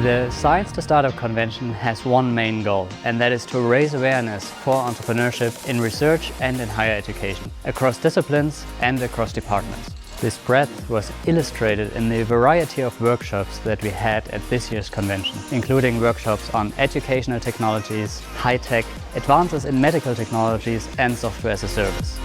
The Science to Startup Convention has one main goal, and that is to raise awareness for entrepreneurship in research and in higher education, across disciplines and across departments. This breadth was illustrated in the variety of workshops that we had at this year's convention, including workshops on educational technologies, high-tech, advances in medical technologies and software as a service.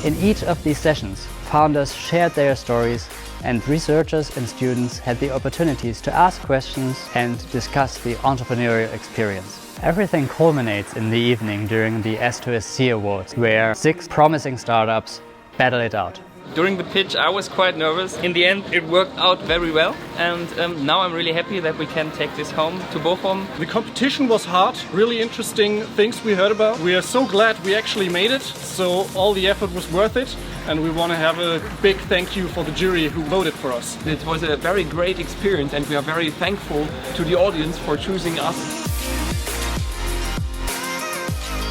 In each of these sessions, founders shared their stories, and researchers and students had the opportunities to ask questions and discuss the entrepreneurial experience. Everything culminates in the evening during the S2SC Awards, where 6 promising startups battle it out. During the pitch I was quite nervous. In the end it worked out very well, and now I'm really happy that we can take this home to Bochum. The competition was hard, really interesting things we heard about. We are so glad we actually made it, so all the effort was worth it, and we want to have a big thank you for the jury who voted for us. It was a very great experience, and we are very thankful to the audience for choosing us.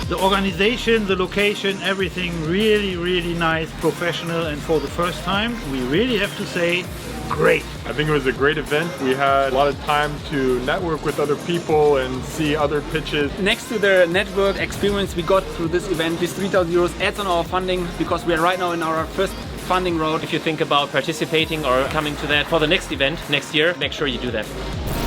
The organization, the location, everything really nice, professional, and for the first time, we really have to say, great. I think it was a great event. We had a lot of time to network with other people and see other pitches. Next to the network experience we got through this event, this 3,000 euros adds on our funding, because we are right now in our first funding road. If you think about participating or coming to that for the next event next year, make sure you do that.